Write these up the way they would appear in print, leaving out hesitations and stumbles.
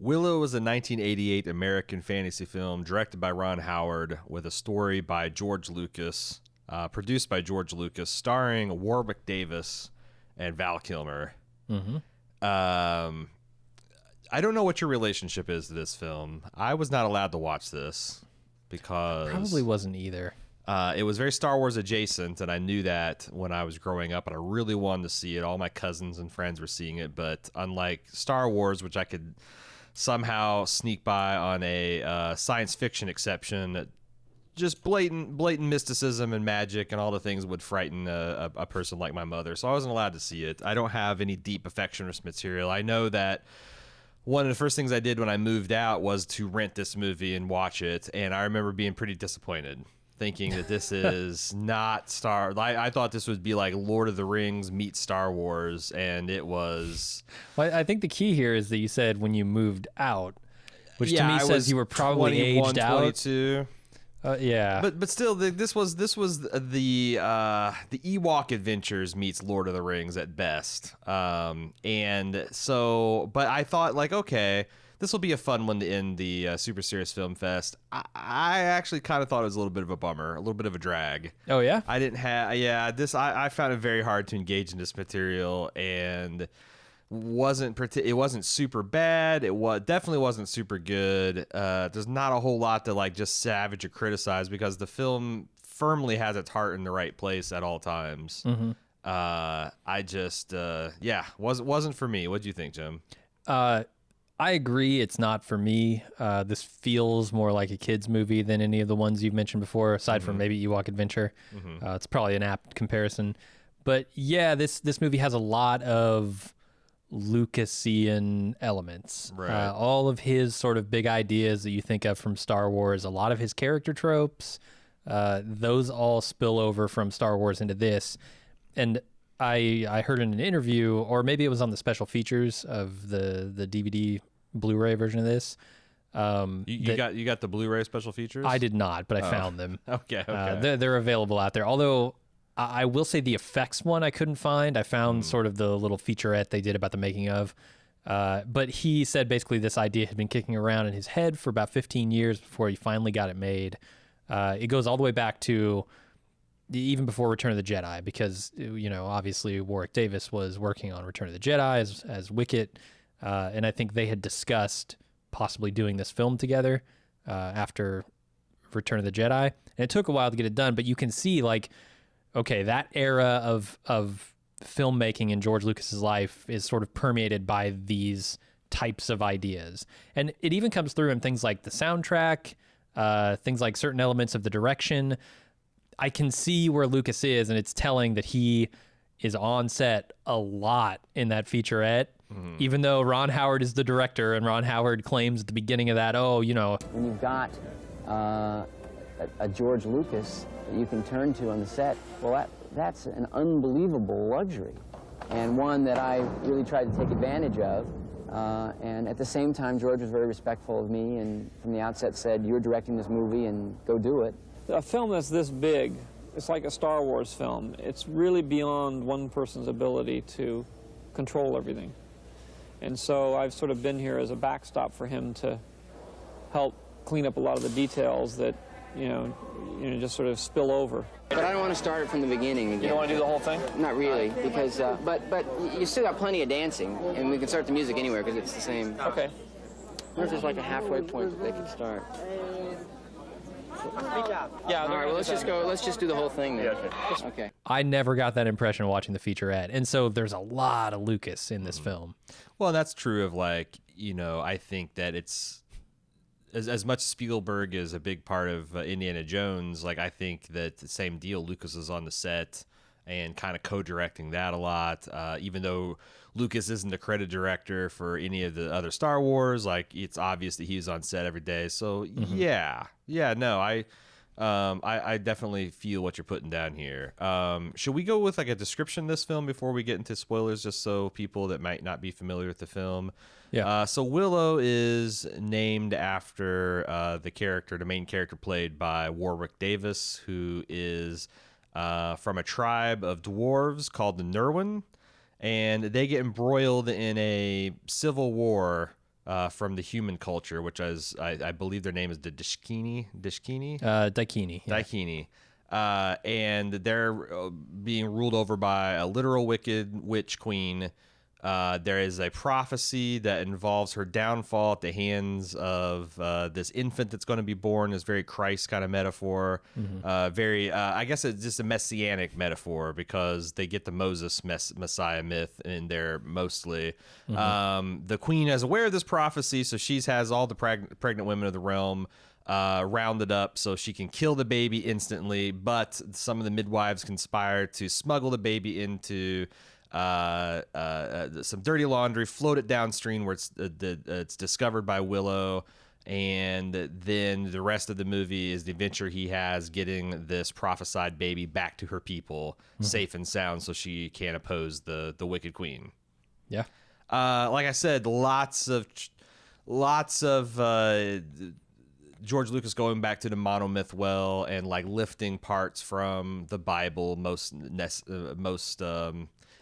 Willow was a 1988 American fantasy film directed by Ron Howard with a story by George Lucas, produced by George Lucas, starring Warwick Davis and Val Kilmer. Mm-hmm. I don't know what your relationship is to this film. I was not allowed to watch this because... Probably wasn't either. It was very Star Wars adjacent, and I knew that when I was growing up, and I really wanted to see it. All my cousins and friends were seeing it, but unlike Star Wars, which I could somehow sneak by on a science fiction exception, just blatant mysticism and magic and all the things would frighten a person like my mother. So I wasn't allowed to see it. I don't have any deep affectionate material. I know that one of the first things I did when I moved out was to rent this movie and watch it, and I remember being pretty disappointed, thinking that this is not I thought this would be like Lord of the Rings meets Star Wars, and it was... Well, I think the key here is that you said when you moved out, which to me says you were probably aged out. 22. Yeah, but still, this was the Ewok Adventures meets Lord of the Rings at best, and so. But I thought, like, okay, this will be a fun one to end the Super Serious Film Fest. I actually kind of thought it was a little bit of a bummer, a little bit of a drag. Oh yeah, I didn't have I found it very hard to engage in this material, and it wasn't super bad. Definitely wasn't super good. There's not a whole lot to like just savage or criticize because the film firmly has its heart in the right place at all times. Mm-hmm. I just wasn't for me. What do you think, Jim? I agree. It's not for me. This feels more like a kid's movie than any of the ones you've mentioned before, aside from maybe Ewok Adventure. Mm-hmm. It's probably an apt comparison. But yeah, this movie has a lot of Lucasian elements. Right. All of his sort of big ideas that you think of from Star Wars, a lot of his character tropes, those all spill over from Star Wars into this. And I heard in an interview, or maybe it was on the special features of the DVD Blu-ray version of this. You got the Blu-ray special features? I did not, but I found them. Okay. They're available out there. Although I will say the effects one I couldn't find. I found sort of the little featurette they did about the making of. But he said basically this idea had been kicking around in his head for about 15 years before he finally got it made. It goes all the way back to even before Return of the Jedi, because, you know, obviously Warwick Davis was working on Return of the Jedi as Wicket. And I think they had discussed possibly doing this film together after Return of the Jedi. And it took a while to get it done, but you can see, like, okay, that era of filmmaking in George Lucas's life is sort of permeated by these types of ideas. And it even comes through in things like the soundtrack, things like certain elements of the direction. I can see where Lucas is, and it's telling that he is on set a lot in that featurette, even though Ron Howard is the director, and Ron Howard claims at the beginning of that, when you've got a George Lucas that you can turn to on the set, well, that's an unbelievable luxury, and one that I really tried to take advantage of. And at the same time, George was very respectful of me, and from the outset said, "You're directing this movie, and go do it." A film that's this big, it's like a Star Wars film. It's really beyond one person's ability to control everything. And so I've sort of been here as a backstop for him to help clean up a lot of the details that, you know, just sort of spill over. But I don't want to start it from the beginning again. You don't want to do the whole thing? Not really, because, but you still got plenty of dancing, and we can start the music anywhere because it's the same. Okay. I wonder if there's like a halfway point that they can start. Yeah. All right, well, let's just do the whole thing then. Yeah, okay. I never got that impression watching the featurette. And so there's a lot of Lucas in this film. Well, that's true of, like, you know, I think that it's as much as Spielberg is a big part of Indiana Jones, like, I think that the same deal, Lucas is on the set and kind of co-directing that a lot, even though Lucas isn't a credit director for any of the other Star Wars. Like, it's obvious that he's on set every day. So I definitely feel what you're putting down here. Should we go with like a description of this film before we get into spoilers, just so people that might not be familiar with the film? Yeah. So Willow is named after the main character played by Warwick Davis, who is from a tribe of dwarves called the Nerwin, and they get embroiled in a civil war from the human culture, which is I believe their name is the Dishkini. Daikini. Yeah. Daikini. And they're being ruled over by a literal wicked witch queen. There is a prophecy that involves her downfall at the hands of this infant that's going to be born. Is very Christ kind of metaphor. Very, I guess it's just a messianic metaphor because they get the Moses Messiah myth in there mostly. The queen is aware of this prophecy, so she has all the pregnant women of the realm rounded up so she can kill the baby instantly. But some of the midwives conspire to smuggle the baby into some dirty laundry, float it downstream where it's discovered by Willow, and then the rest of the movie is the adventure he has getting this prophesied baby back to her people safe and sound so she can't oppose the wicked queen. Yeah. Like I said, lots of George Lucas going back to the monomyth well and like lifting parts from the Bible most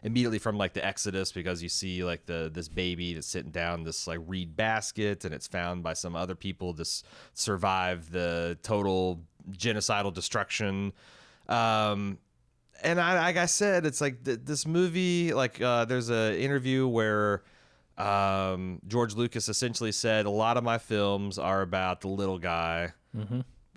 immediately from like the Exodus, because you see like this baby that's sitting down this like reed basket, and it's found by some other people to survive the total genocidal destruction. And like I said, it's like this movie, like there's an interview where George Lucas essentially said a lot of my films are about the little guy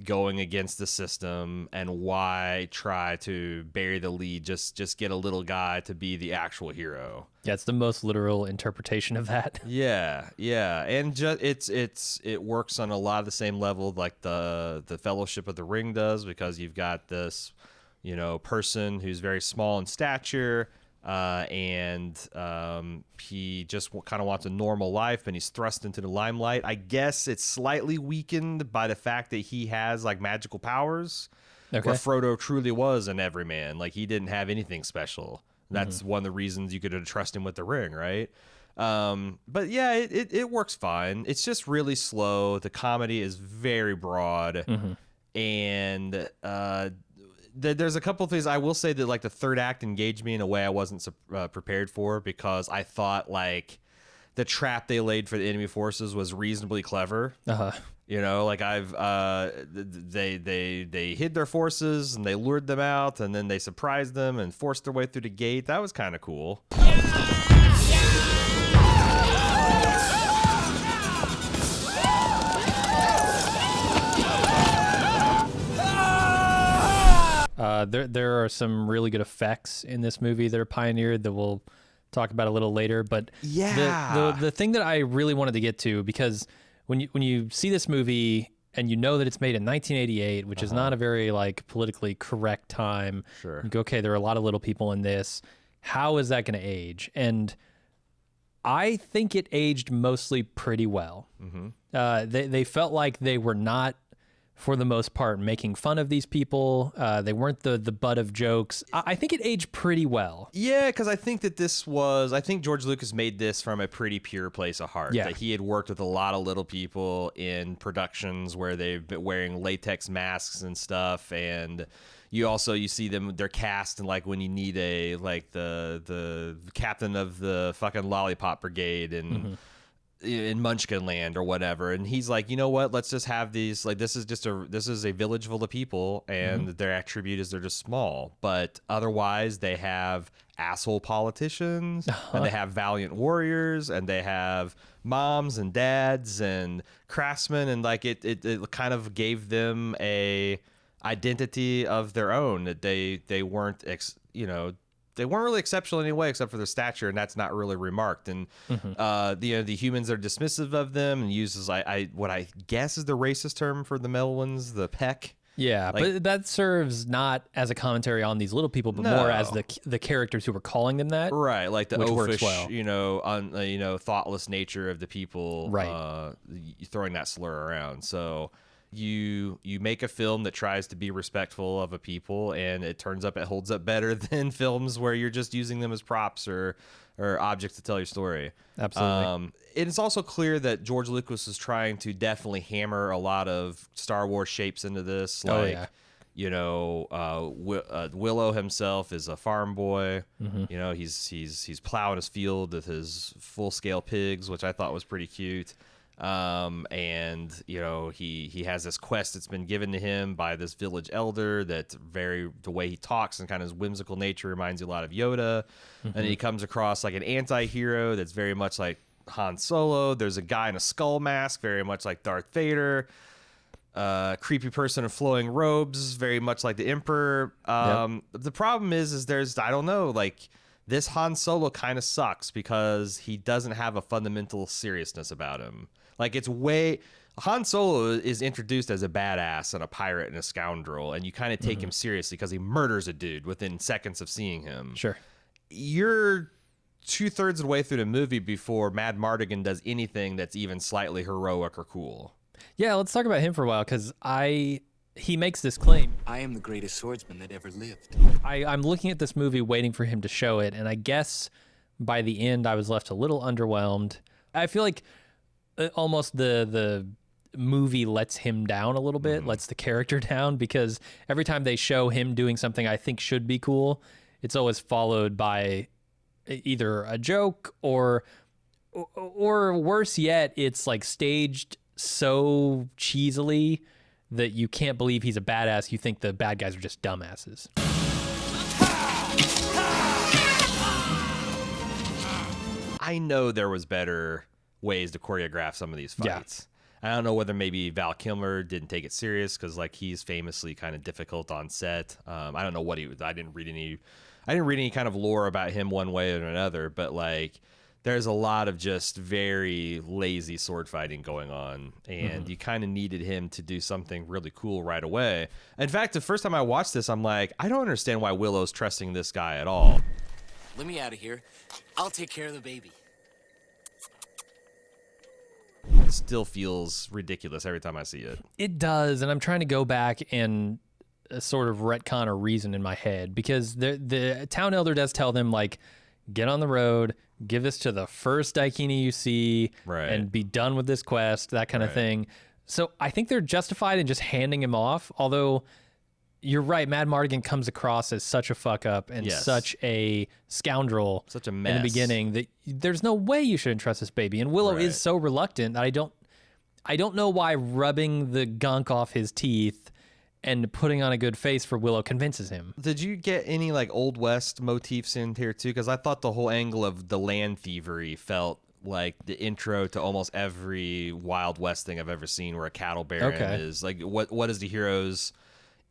going against the system, and why try to bury the lead, just get a little guy to be the actual hero. Yeah, it's the most literal interpretation of that. Yeah, and it works on a lot of the same level like the Fellowship of the Ring does, because you've got this, person who's very small in stature, and he just kind of wants a normal life, and he's thrust into the limelight. I guess it's slightly weakened by the fact that he has like magical powers, where Frodo truly was an everyman. Like, he didn't have anything special. That's one of the reasons you could trust him with the ring, right? But yeah, it works fine. It's just really slow. The comedy is very broad, and there's a couple of things I will say that like the third act engaged me in a way I wasn't prepared for, because I thought like the trap they laid for the enemy forces was reasonably clever. Like they hid their forces and they lured them out, and then they surprised them and forced their way through the gate. That was kind of cool. There are some really good effects in this movie that are pioneered that we'll talk about a little later. But the thing that I really wanted to get to, because when you see this movie and you know that it's made in 1988, which is not a very like politically correct time, Sure. you go, okay, there are a lot of little people in this. How is that going to age? And I think it aged mostly pretty well. They felt like they were not, for the most part, making fun of these people. They weren't the butt of jokes. I think it aged pretty well. Yeah, because I think that I think George Lucas made this from a pretty pure place of heart. Yeah. That he had worked with a lot of little people in productions where they've been wearing latex masks and stuff, and you see them, they're cast in like when you need the captain of the fucking Lollipop Brigade and in Munchkin Land or whatever, and he's like, you know what, let's just have these, like, this is a village full of people, and their attribute is they're just small, but otherwise they have asshole politicians, and they have valiant warriors, and they have moms and dads and craftsmen, and like it kind of gave them a identity of their own, that they weren't they weren't really exceptional in any way except for their stature, and that's not really remarked. And the humans are dismissive of them and uses what I guess is the racist term for the male ones, the peck. Yeah, but that serves not as a commentary on these little people, but more as the characters who were calling them that. Right, like the oafish, well. thoughtless nature of the people, throwing that slur around. So you make a film that tries to be respectful of a people, and it turns up it holds up better than films where you're just using them as props or objects to tell your story. Absolutely. It's also clear that George Lucas is trying to definitely hammer a lot of Star Wars shapes into this. You know, Willow himself is a farm boy. You know, he's plowing his field with his full-scale pigs, which I thought was pretty cute. And you know, he has this quest that's been given to him by this village elder that the way he talks and kind of his whimsical nature reminds you a lot of Yoda. And he comes across like an anti-hero that's very much like Han Solo. There's a guy in a skull mask, very much like Darth Vader. Creepy person in flowing robes, very much like the Emperor. The problem is I don't know, like this Han Solo kind of sucks because he doesn't have a fundamental seriousness about him. Like Han Solo is introduced as a badass and a pirate and a scoundrel, and you kind of take him seriously because he murders a dude within seconds of seeing him. Sure. You're 2/3 of the way through the movie before Mad Mardigan does anything that's even slightly heroic or cool. Yeah, let's talk about him for a while, because he makes this claim. I am the greatest swordsman that ever lived. I'm looking at this movie waiting for him to show it, and I guess by the end I was left a little underwhelmed. I feel like almost the movie lets him down a little bit, lets the character down, because every time they show him doing something I think should be cool, it's always followed by either a joke or worse yet, it's like staged so cheesily that you can't believe he's a badass. You think the bad guys are just dumbasses. I know there was better ways to choreograph some of these fights. I don't know whether maybe Val Kilmer didn't take it serious because like he's famously kind of difficult on set. I don't know what he was. I didn't read any kind of lore about him one way or another, but like there's a lot of just very lazy sword fighting going on, and you kind of needed him to do something really cool right away. In fact, the first time I watched this, I'm like, I don't understand why Willow's trusting this guy at all. Let me out of here. I'll take care of the baby. It still feels ridiculous every time I see it. It does, and I'm trying to go back and sort of retcon a reason in my head, because the town elder does tell them, like, get on the road, give this to the first Daikini you see, and be done with this quest, that kind of thing. So I think they're justified in just handing him off, although you're right, Mad Mardigan comes across as such a fuck up and such a scoundrel, such a mess in the beginning, that there's no way you should entrust this baby. And Willow is so reluctant that I don't know why rubbing the gunk off his teeth and putting on a good face for Willow convinces him. Did you get any like Old West motifs in here too? Because I thought the whole angle of the land thievery felt like the intro to almost every Wild West thing I've ever seen, where a cattle baron is like, what is the hero's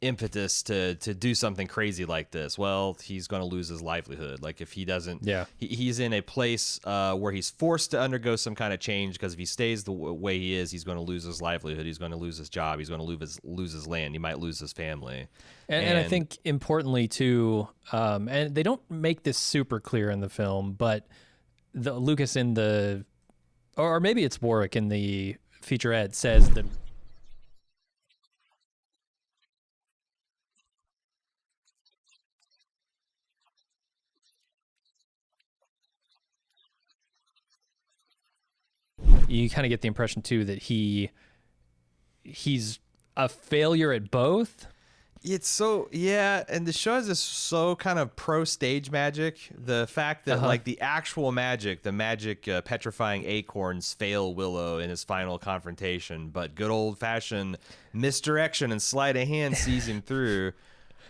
impetus to do something crazy like this? Well, he's going to lose his livelihood. Like if he doesn't, he's in a place where he's forced to undergo some kind of change, because if he stays the way he is, he's going to lose his livelihood, he's going to lose his job, he's going to lose his land, he might lose his family. And I think importantly too, and they don't make this super clear in the film, but the Lucas in the, or maybe it's Warwick in the featurette, says that you kind of get the impression too that he's a failure at both. It's so, and the show is just so kind of pro stage magic. The fact that like the actual magic, the magic petrifying acorns fail Willow in his final confrontation, but good old fashioned misdirection and sleight of hand sees him through.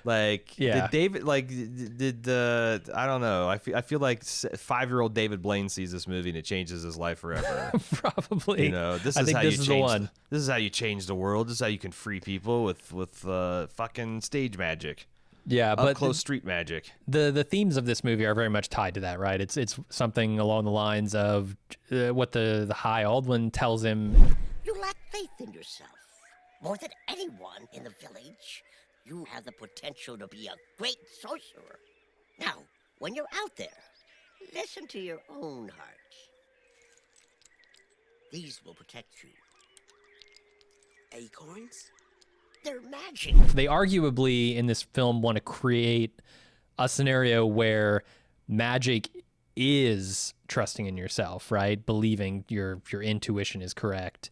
Like, did David, like, I don't know. I feel like 5-year-old David Blaine sees this movie and it changes his life forever. Probably. You know, this is how you change. This is how you change the world. This is how you can free people with fucking stage magic. Yeah, but close street magic. The themes of this movie are very much tied to that, right? It's something along the lines of what the High Aldwin tells him. You lack faith in yourself more than anyone in the village. You have the potential to be a great sorcerer. Now, when you're out there, listen to your own heart. These will protect you. Acorns? They're magic. They arguably, in this film, want to create a scenario where magic is trusting in yourself, right? Believing your intuition is correct.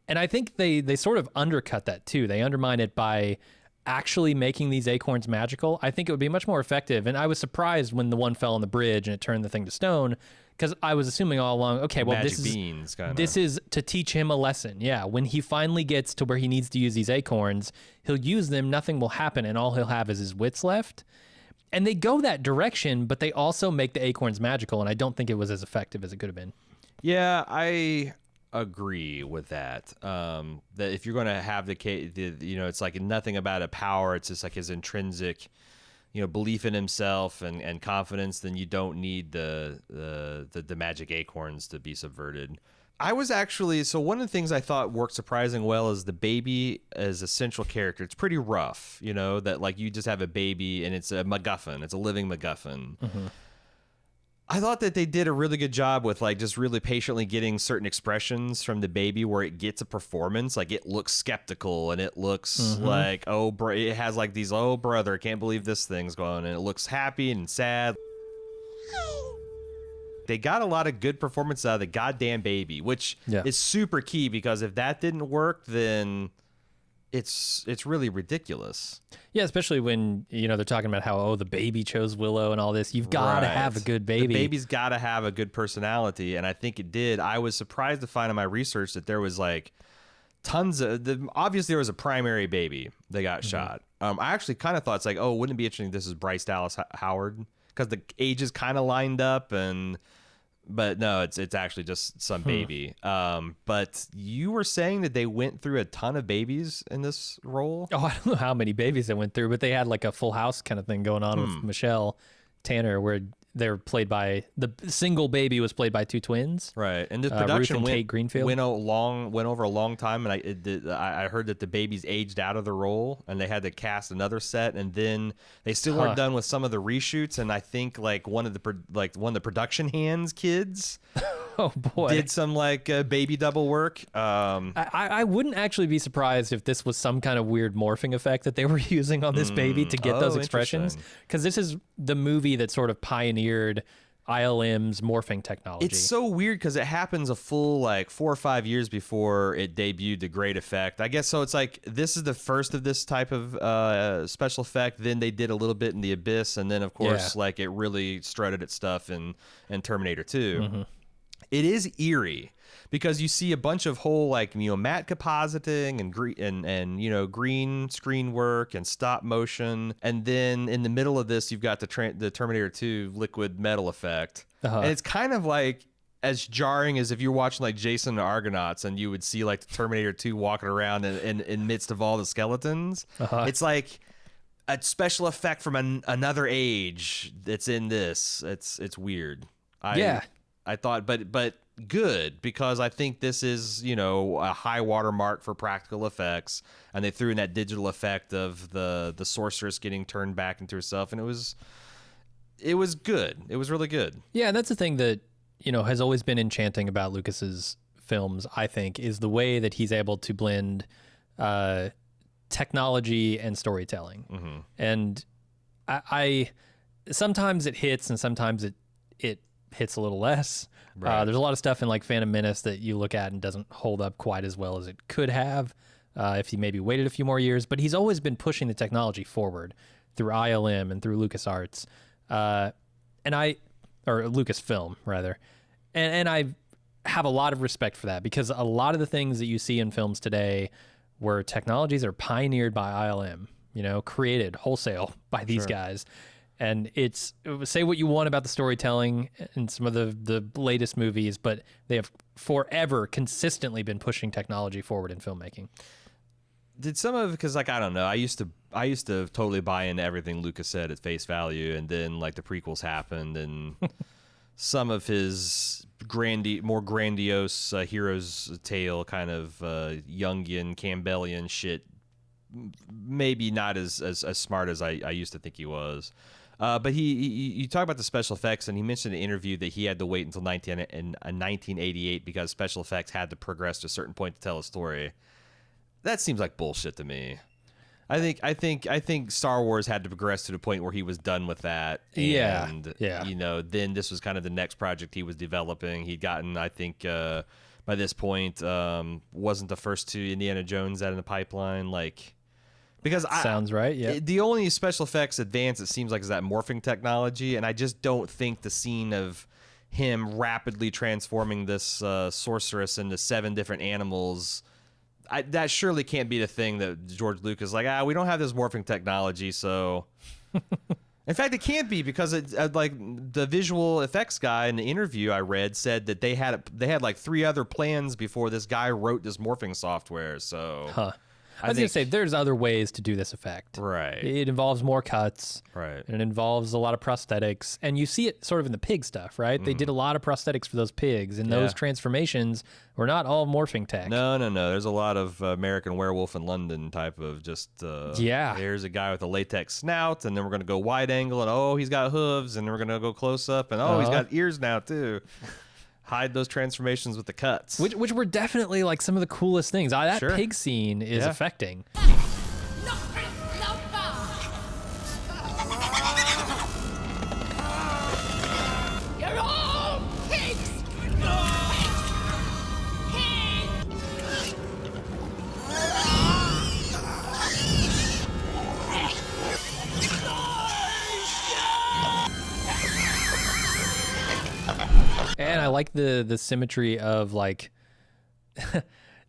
And I think they sort of undercut that too. They undermine it by actually making these acorns magical, I think it would be much more effective. And I was surprised when the one fell on the bridge and it turned the thing to stone, because I was assuming all along, okay, well, this is to teach him a lesson. Yeah, when he finally gets to where he needs to use these acorns, he'll use them, nothing will happen, and all he'll have is his wits left. And they go that direction, but they also make the acorns magical, and I don't think it was as effective as it could have been. Yeah, I agree with that. That if you're going to have it's like nothing about a power, it's just like his intrinsic, belief in himself and confidence, then you don't need the magic acorns to be subverted. I was actually, so one of the things I thought worked surprising well is the baby as a central character. It's pretty rough, that like you just have a baby and it's a MacGuffin. It's a living MacGuffin. Mm-hmm. I thought that they did a really good job with like just really patiently getting certain expressions from the baby where it gets a performance. Like it looks skeptical and it looks like, it has like these, oh brother, I can't believe this thing's going on. And it looks happy and sad. They got a lot of good performances out of the goddamn baby, which is super key, because if that didn't work, then it's really ridiculous. Yeah, especially when, they're talking about how, the baby chose Willow and all this. You've got to have a good baby. The baby's got to have a good personality, and I think it did. I was surprised to find in my research that there was like tons of obviously there was a primary baby that got shot. I actually kind of thought it's like, wouldn't it be interesting if this is Bryce Dallas Howard, because the ages kind of lined up, but no, it's actually just some baby. But you were saying that they went through a ton of babies in this role? I don't know how many babies they went through, but they had like a Full House kind of thing going on with Michelle Tanner, where they're played by, the single baby was played by two twins. Right. And the production Ruth and Kate Greenfield went over a long time, and I heard that the babies aged out of the role and they had to cast another set, and then they still weren't done with some of the reshoots, and I think like one of the production hands kids oh boy, did some like baby double work. I wouldn't actually be surprised if this was some kind of weird morphing effect that they were using on this baby to get those expressions, because this is the movie that sort of pioneered ILM's morphing technology. It's so weird because it happens a full like 4 or 5 years before it debuted to great effect, I guess. So it's like this is the first of this type of special effect. Then they did a little bit in The Abyss, and then of course like it really strutted its stuff in Terminator 2. It is eerie because you see a bunch of whole like matte compositing and green screen work and stop motion, and then in the middle of this you've got the Terminator 2 liquid metal effect, and it's kind of like as jarring as if you're watching like Jason and the Argonauts and you would see like the Terminator 2 walking around in midst of all the skeletons. It's like a special effect from another age that's in this. It's weird. I thought, but good, because I think this is, a high water mark for practical effects, and they threw in that digital effect of the sorceress getting turned back into herself, and it was good. It was really good. Yeah, that's the thing that, has always been enchanting about Lucas's films, I think, is the way that he's able to blend technology and storytelling. And I sometimes it hits and sometimes it hits a little less. There's a lot of stuff in like Phantom Menace that you look at and doesn't hold up quite as well as it could have if he maybe waited a few more years, but he's always been pushing the technology forward through ILM and through LucasArts, or Lucasfilm rather, and I have a lot of respect for that, because a lot of the things that you see in films today where technologies are pioneered by ILM, created wholesale by these guys. And it's, say what you want about the storytelling in some of the latest movies, but they have forever consistently been pushing technology forward in filmmaking. Did some of, because like I don't know, I used to totally buy into everything Lucas said at face value, and then like the prequels happened, and some of his more grandiose hero's tale kind of Jungian Campbellian shit, maybe not as smart as I used to think he was. But you talk about the special effects, and he mentioned in the interview that he had to wait until 1988 because special effects had to progress to a certain point to tell a story. That seems like bullshit to me. I think Star Wars had to progress to the point where he was done with that. And, then this was kind of the next project he was developing. He'd gotten, I think, by this point, wasn't the first two Indiana Jones out in the pipeline, like Because Sounds right, yeah. The only special effects advance it seems like is that morphing technology, and I just don't think the scene of him rapidly transforming this sorceress into 7 different animals, that surely can't be the thing that George Lucas like. We don't have this morphing technology, so. In fact, it can't be because like the visual effects guy in the interview I read said that they had like 3 other plans before this guy wrote this morphing software. So. I was going to say, there's other ways to do this effect. Right. It involves more cuts. Right. And it involves a lot of prosthetics. And you see it sort of in the pig stuff, right? They did a lot of prosthetics for those pigs. And those transformations were not all morphing tech. No. There's a lot of American Werewolf in London type of just, here's a guy with a latex snout, and then we're going to go wide angle, and he's got hooves, and then we're going to go close up, and he's got ears now, too. Hide those transformations with the cuts. Which were definitely like some of the coolest things. That Sure. pig scene is affecting. You're all pigs! And I like the symmetry of like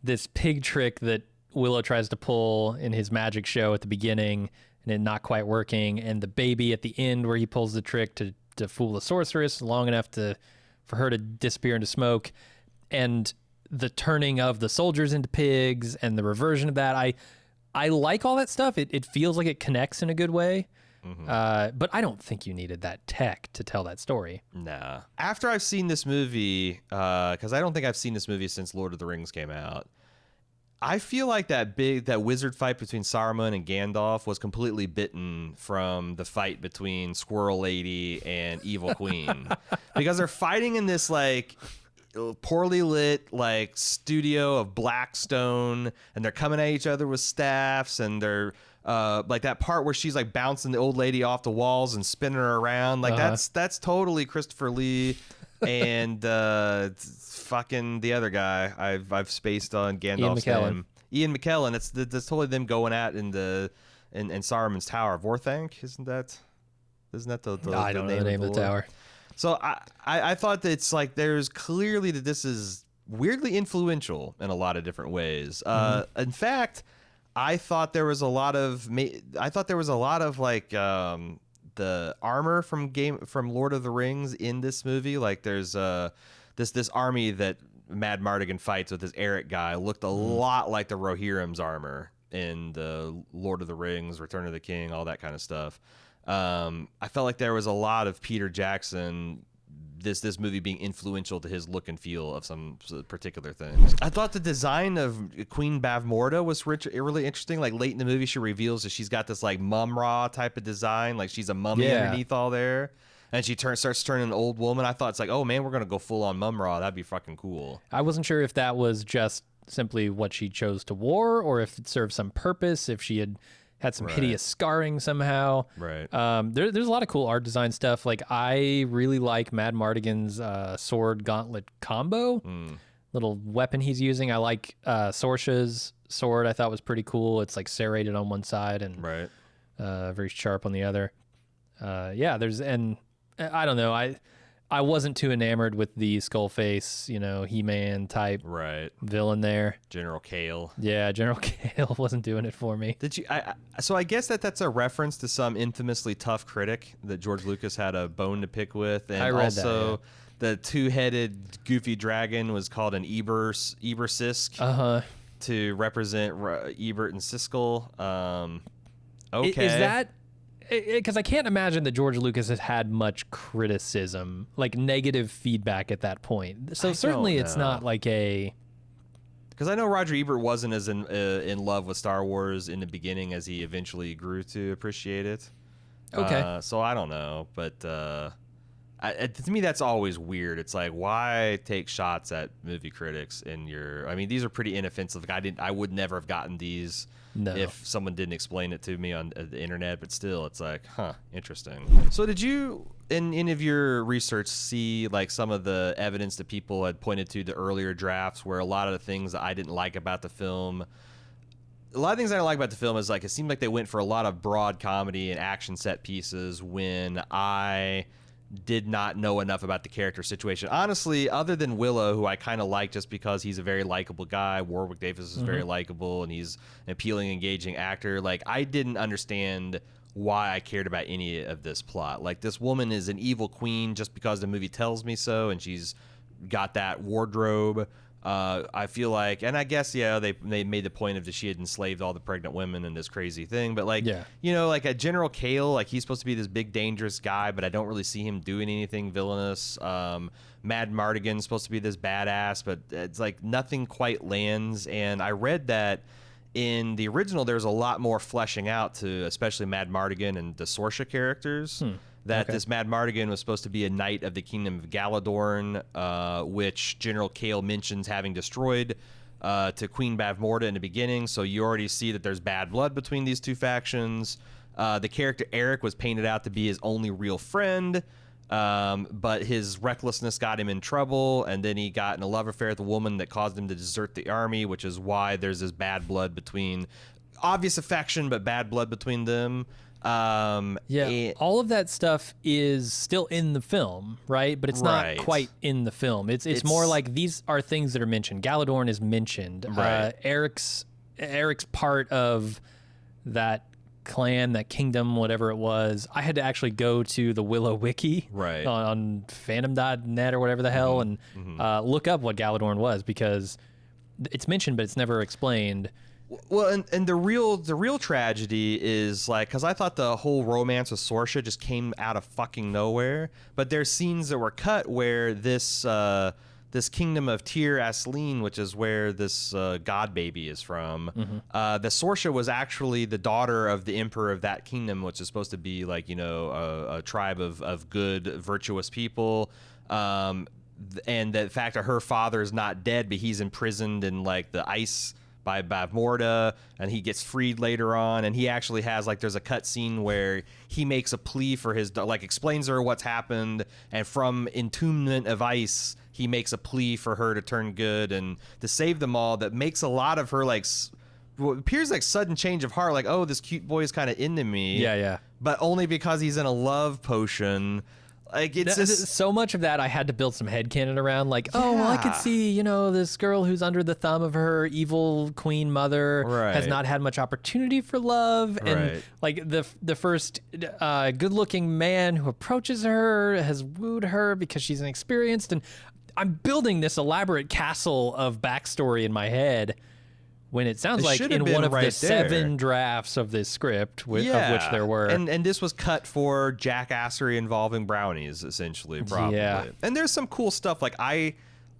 this pig trick that Willow tries to pull in his magic show at the beginning and it not quite working, and the baby at the end where he pulls the trick to fool the sorceress long enough for her to disappear into smoke, and the turning of the soldiers into pigs and the reversion of that. I like all that stuff. It feels like it connects in a good way. But I don't think you needed that tech to tell that story. Nah. After I've seen this movie, because I don't think I've seen this movie since Lord of the Rings came out, I feel like that wizard fight between Saruman and Gandalf was completely bitten from the fight between Squirrel Lady and Evil Queen. Because they're fighting in this like poorly lit like studio of black stone, and they're coming at each other with staffs, and they're like that part where she's like bouncing the old lady off the walls and spinning her around. Like that's totally Christopher Lee and fucking the other guy I've spaced on Gandalf's name. Ian McKellen. That's totally them going at in Saruman's tower. Vorthank, isn't that the I don't know the name of the tower. So I thought that it's like there's clearly that this is weirdly influential in a lot of different ways. In fact, I thought there was a lot of like the armor from Lord of the Rings in this movie. Like there's this army that Mad Mardigan fights with this Eric guy looked a lot like the Rohirrim's armor in the Lord of the Rings, Return of the King, all that kind of stuff. I felt like there was a lot of Peter Jackson, this movie being influential to his look and feel of some particular things. I thought the design of Queen Bavmorda was really interesting. Like late in the movie, she reveals that she's got this like mum-ra type of design, like she's a mummy underneath all there, and she starts turning an old woman. I thought it's like, oh man, we're gonna go full on mum-ra. That'd be fucking cool. I wasn't sure if that was just simply what she chose to wear, or if it served some purpose. If she had some hideous scarring somehow. Right. There's a lot of cool art design stuff. Like I really like Mad Mardigan's sword gauntlet combo. Little weapon he's using. I like Sorsha's sword. I thought was pretty cool. It's like serrated on one side and very sharp on the other. And I don't know. I wasn't too enamored with the Skullface, He-Man type villain there. General Kale. Yeah, General Kale wasn't doing it for me. Did you? So I guess that's a reference to some infamously tough critic that George Lucas had a bone to pick with, and I read also that, the 2-headed goofy dragon was called an Ebersisk to represent Ebert and Siskel. Okay, Is that? Because I can't imagine that George Lucas has had much criticism, like negative feedback at that point. So certainly it's not like a... Because I know Roger Ebert wasn't as in love with Star Wars in the beginning as he eventually grew to appreciate it. Okay. So I don't know, but to me that's always weird. It's like, why take shots at movie critics in your... I mean, these are pretty inoffensive. Like, I would never have gotten these if someone didn't explain it to me on the internet, but still, it's like, interesting. So did you, in any of your research, see like some of the evidence that people had pointed to the earlier drafts where a lot of the things that I didn't like about the film a lot of things I like about the film is like it seemed like they went for a lot of broad comedy and action set pieces when I did not know enough about the character situation. Honestly, other than Willow, who I kind of like just because he's a very likable guy, Warwick Davis is very likable and he's an appealing, engaging actor. Like, I didn't understand why I cared about any of this plot. Like, this woman is an evil queen just because the movie tells me so, and she's got that wardrobe. I feel like, and I guess, yeah, they made the point of that she had enslaved all the pregnant women in this crazy thing. But, like, you know, like a General Kale, like, he's supposed to be this big, dangerous guy, but I don't really see him doing anything villainous. Mad Mardigan's supposed to be this badass, but it's like nothing quite lands. And I read that in the original, there's a lot more fleshing out to especially Mad Mardigan and the Sorsha characters. That this Mad Mardigan was supposed to be a knight of the kingdom of Galadorn, which General Kale mentions having destroyed to Queen Bavmorda in the beginning. So you already see that there's bad blood between these two factions. The character Eric was painted out to be his only real friend, but his recklessness got him in trouble, and then he got in a love affair with a woman that caused him to desert the army, which is why there's this bad blood between, obvious affection, but bad blood between them. All of that stuff is still in the film, right? But it's not quite in the film. It's more like these are things that are mentioned. Galadorn is mentioned. Eric's part of that clan, that kingdom, whatever it was. I had to actually go to the Willow wiki on fandom.net or whatever the hell and look up what Galadorn was, because it's mentioned, but it's never explained. Well, and the real tragedy is, like, because I thought the whole romance with Sorsha just came out of fucking nowhere, but there's scenes that were cut where this this kingdom of Tyr Asleen, which is where this god baby is from, the Sorsha was actually the daughter of the emperor of that kingdom, which is supposed to be, like, you know, a tribe of good, virtuous people. And the fact that her father is not dead, but he's imprisoned in, like, the ice by Bavmorda, and he gets freed later on, and he actually has, like, there's a cut scene where he makes a plea for his, like, explains to her what's happened, and from entombment of ice, he makes a plea for her to turn good and to save them all. That makes a lot of her, like, what appears like sudden change of heart, like, oh, this cute boy is kind of into me. But only because he's in a love potion. Like, it's just so much of that I had to build some headcanon around, like, oh, well, I could see, you know, this girl who's under the thumb of her evil queen mother has not had much opportunity for love, and like the first good-looking man who approaches her has wooed her because she's inexperienced, and I'm building this elaborate castle of backstory in my head, when it sounds like in one of the 7 drafts of this script, of which there were. And this was cut for jackassery involving brownies, essentially, probably. And there's some cool stuff. Like,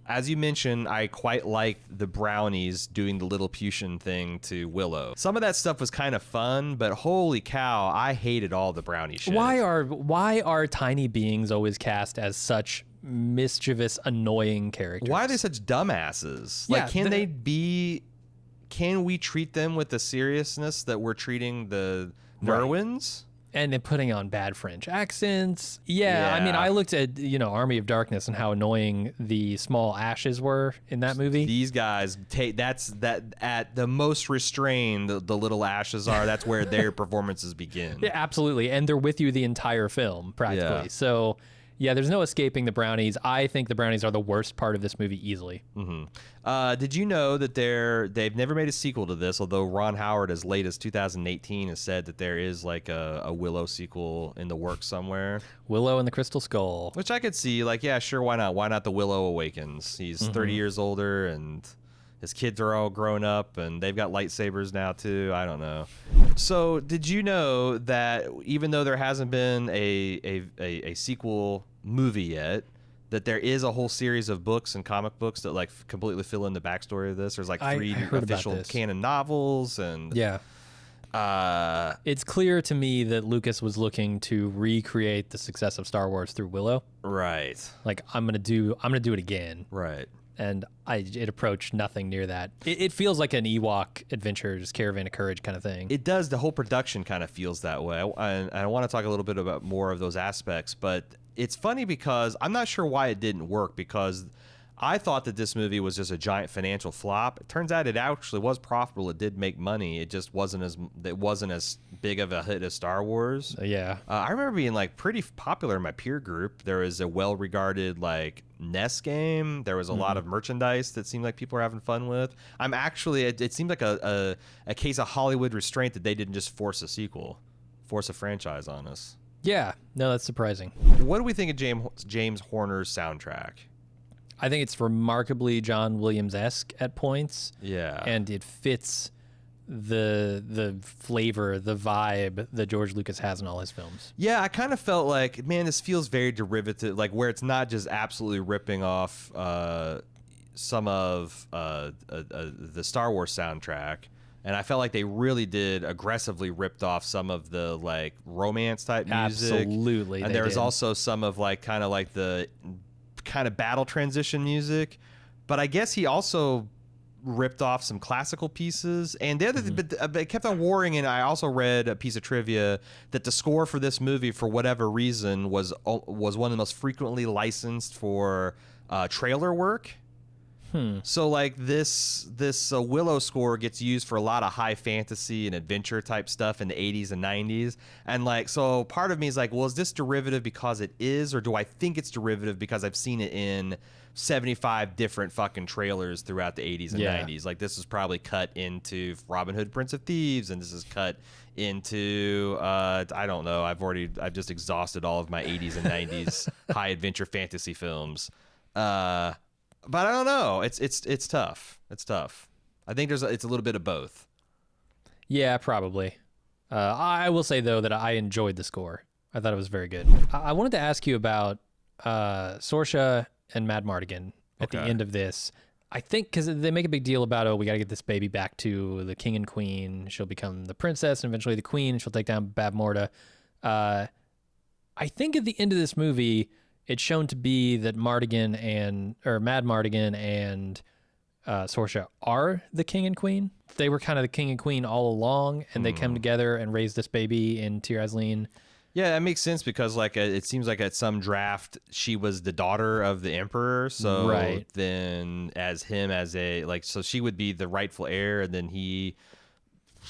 as you mentioned, I quite liked the brownies doing the little Lilliputian thing to Willow. Some of that stuff was kind of fun, but holy cow, I hated all the brownie shit. Why are tiny beings always cast as such mischievous, annoying characters? Why are they such dumbasses? Like, can we treat them with the seriousness that we're treating the Nerwins? And then putting on bad French accents. I mean, I looked at, you know, Army of Darkness and how annoying the small ashes were in that movie. These guys at the most restrained the little ashes are. That's where their performances begin. Yeah, absolutely. And they're with you the entire film, practically. So yeah, there's no escaping the brownies. I think the brownies are the worst part of this movie easily. Did you know that they've never made a sequel to this, although Ron Howard, as late as 2018, has said that there is, like, a Willow sequel in the works somewhere. Willow and the Crystal Skull. Which I could see, like, yeah, sure, why not? Why not The Willow Awakens? He's 30 years older, and his kids are all grown up, and they've got lightsabers now, too. I don't know. So, did you know that even though there hasn't been a sequel movie yet, that there is a whole series of books and comic books that, like, completely fill in the backstory of this? There's, like, 3 official canon novels, and it's clear to me that Lucas was looking to recreate the success of Star Wars through Willow. Like, I'm gonna do it again. And it approached nothing near that. It feels like an Ewok Adventures Caravan of Courage kind of thing. It does. The whole production kind of feels that way. I want to talk a little bit about more of those aspects, but it's funny because I'm not sure why it didn't work, because I thought that this movie was just a giant financial flop. It turns out it actually was profitable. It did make money. It just wasn't as big of a hit as Star Wars. Yeah. I remember being like pretty popular in my peer group. There was a well-regarded like NES game. There was a lot of merchandise that seemed like people were having fun with. It seemed like a case of Hollywood restraint that they didn't just force a franchise on us. Yeah. No, that's surprising. What do we think of James Horner's soundtrack? I think it's remarkably John Williams-esque at points. Yeah. And it fits the flavor, the vibe that George Lucas has in all his films. Yeah, I kind of felt like, man, this feels very derivative, like where it's not just absolutely ripping off some of the Star Wars soundtrack. And I felt like they really did aggressively ripped off some of the like romance type music. Absolutely. And there was also some of like kind of like the kind of battle transition music. But I guess he also ripped off some classical pieces. And the other but it kept on warring. And I also read a piece of trivia that the score for this movie, for whatever reason, was one of the most frequently licensed for trailer work. So like this Willow score gets used for a lot of high fantasy and adventure type stuff in the 80s and 90s. And like, so part of me is like, well, is this derivative because it is, or do I think it's derivative because I've seen it in 75 different fucking trailers throughout the 80s and 90s? Like this is probably cut into Robin Hood, Prince of Thieves, and this is cut into I don't know. I've just exhausted all of my 80s and 90s high adventure fantasy films. But I don't know. It's tough. It's tough. I think it's a little bit of both. Yeah, probably. I will say though that I enjoyed the score. I thought it was very good. I wanted to ask you about Saoirse and Madmartigan at the end of this. I think because they make a big deal about, we got to get this baby back to the king and queen. She'll become the princess and eventually the queen, and she'll take down Bab Morda. I think at the end of this movie, it's shown to be that Madmartigan and Saoirse are the king and queen. They were kind of the king and queen all along, and they come together and raise this baby in Tir Asleen. Yeah, that makes sense because like it seems like at some draft she was the daughter of the emperor. So then so she would be the rightful heir, and then he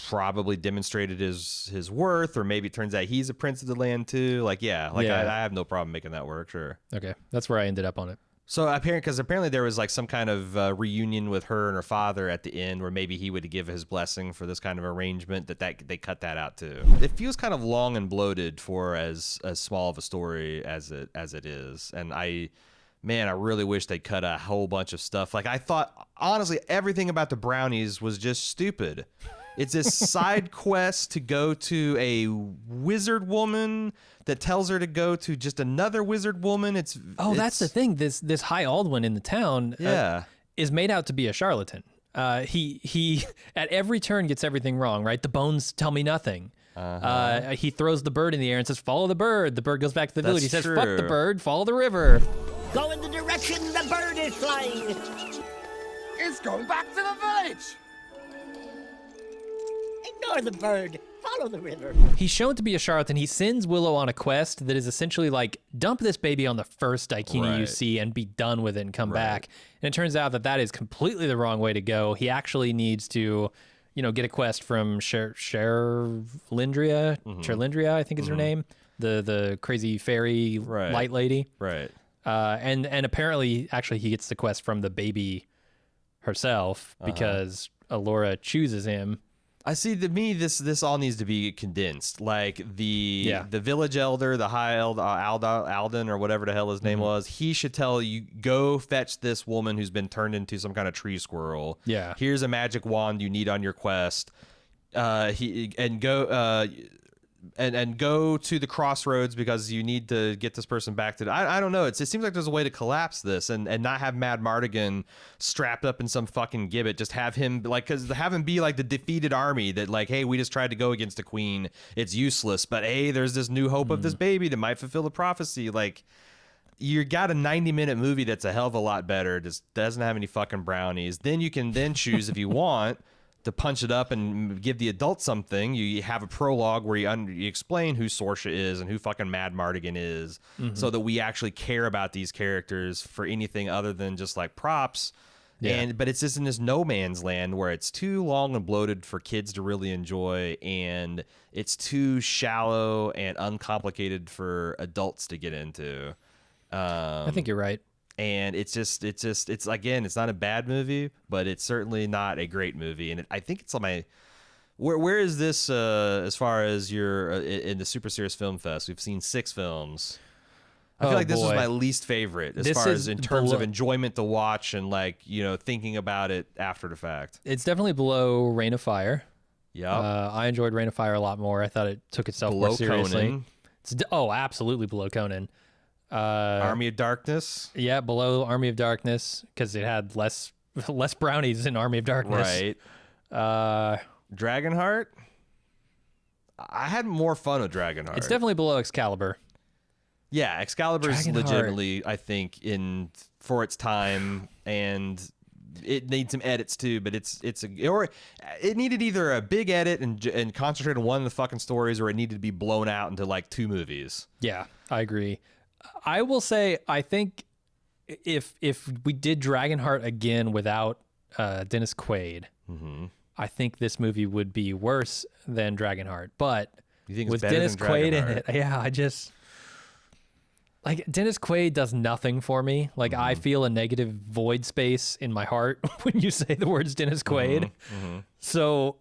probably demonstrated his worth, or maybe it turns out he's a prince of the land too. I have no problem making that work. Sure. Okay, that's where I ended up on it. So apparently there was like some kind of reunion with her and her father at the end, where maybe he would give his blessing for this kind of arrangement. That they cut that out too. It feels kind of long and bloated for as small of a story as it is, and I really wish they cut a whole bunch of stuff. Like I thought, honestly, everything about the brownies was just stupid. It's this side quest to go to a wizard woman that tells her to go to just another wizard woman. That's the thing. This High Aldwin in the town is made out to be a charlatan. He at every turn gets everything wrong, right? The bones tell me nothing. He throws the bird in the air and says, follow the bird. The bird goes back to the village. He says, fuck the bird, follow the river. Go in the direction the bird is flying. It's going back to the village. Ignore the bird. Follow the river. He's shown to be a charlatan. He sends Willow on a quest that is essentially like, dump this baby on the first daikini you see and be done with it and come back. And it turns out that is completely the wrong way to go. He actually needs to, get a quest from Cherlindria, I think is her name, the crazy fairy light lady. Right. And apparently, actually, he gets the quest from the baby herself because Elora chooses him. I see. To me, this all needs to be condensed. Like the village elder, the high Alden or whatever the hell his name was, he should tell you, go fetch this woman who's been turned into some kind of tree squirrel. Yeah. Here's a magic wand you need on your quest. And go to the crossroads because you need to get this person back to I don't know. It seems like there's a way to collapse this and not have Madmartigan strapped up in some fucking gibbet. Just have him have him be like the defeated army that like, hey, we just tried to go against the queen. It's useless. But hey, there's this new hope of this baby that might fulfill the prophecy. Like, you got a 90-minute movie that's a hell of a lot better. Just doesn't have any fucking brownies. Then you can choose if you want to punch it up and give the adults something, you have a prologue where you explain who Sorsha is and who fucking Mad Mardigan is, so that we actually care about these characters for anything other than just like props. Yeah. But it's just in this no man's land where it's too long and bloated for kids to really enjoy, and it's too shallow and uncomplicated for adults to get into. I think you're right. And it's again, it's not a bad movie, but it's certainly not a great movie. And I think it's on my, where is this as far as your in the Super Serious Film Fest? We've seen 6 films. I feel like this was my least favorite as far as in terms of enjoyment to watch and like, you know, thinking about it after the fact. It's definitely below Reign of Fire. Yeah. I enjoyed Reign of Fire a lot more. I thought it took itself more seriously. Conan. It's absolutely below Conan. Army of Darkness. Yeah, below Army of Darkness because it had less brownies in Army of Darkness. Right. Dragonheart. I had more fun with Dragonheart. It's definitely below Excalibur. Yeah, Excalibur is Dragonheart. legitimately, I think, for its time, and it needs some edits too. But it needed either a big edit and concentrate on one of the fucking stories, or it needed to be blown out into like 2 movies. Yeah, I agree. I will say, I think if we did Dragonheart again without Dennis Quaid, I think this movie would be worse than Dragonheart. But You think it's with better Dennis than Quaid in Dragonheart? it, yeah, I just like Dennis Quaid does nothing for me. Like I feel a negative void space in my heart when you say the words Dennis Quaid. So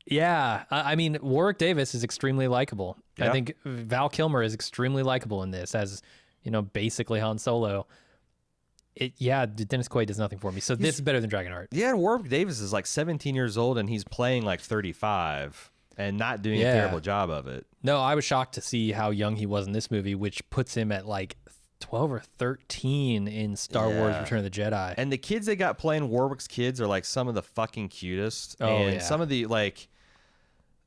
yeah, I mean Warwick Davis is extremely likable. Yeah. I think Val Kilmer is extremely likable in this as, you know, basically Han Solo. Dennis Quaid does nothing for me. So this is better than Dragonheart. Yeah, Warwick Davis is like 17 years old, and he's playing like 35 and not doing a terrible job of it. No, I was shocked to see how young he was in this movie, which puts him at like 12 or 13 in Star Wars Return of the Jedi. And the kids they got playing Warwick's kids are like some of the fucking cutest. Some of the like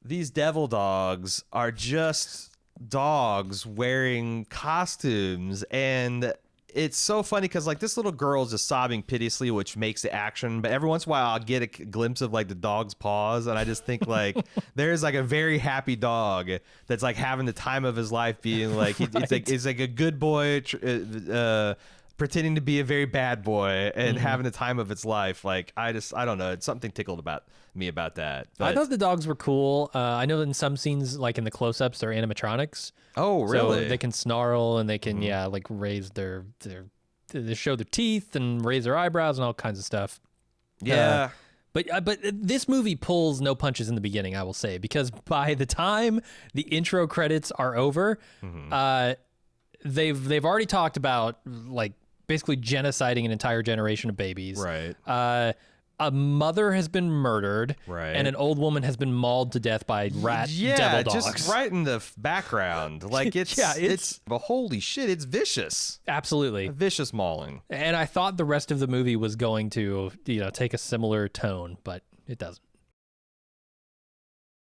these devil dogs are just dogs wearing costumes, and it's so funny because like this little girl is just sobbing piteously, which makes the action. But every once in a while, I'll get a glimpse of like the dog's paws, and I just think like there's like a very happy dog that's like having the time of his life, being like he's like a good boy, pretending to be a very bad boy and having the time of its life. Like I don't know, it's something tickled about me about that. But I thought the dogs were cool. I know in some scenes, like in the close-ups, they're animatronics. Oh, really? So they can snarl and they can, like raise they show their teeth and raise their eyebrows and all kinds of stuff. Yeah. But this movie pulls no punches in the beginning, I will say, because by the time the intro credits are over, they've already talked about like basically genociding an entire generation of babies. Right. A mother has been murdered, Right. and an old woman has been mauled to death by devil dogs. Just right in the background. Like it's but holy shit, it's vicious. Absolutely. A vicious mauling. And I thought the rest of the movie was going to, take a similar tone, but it doesn't.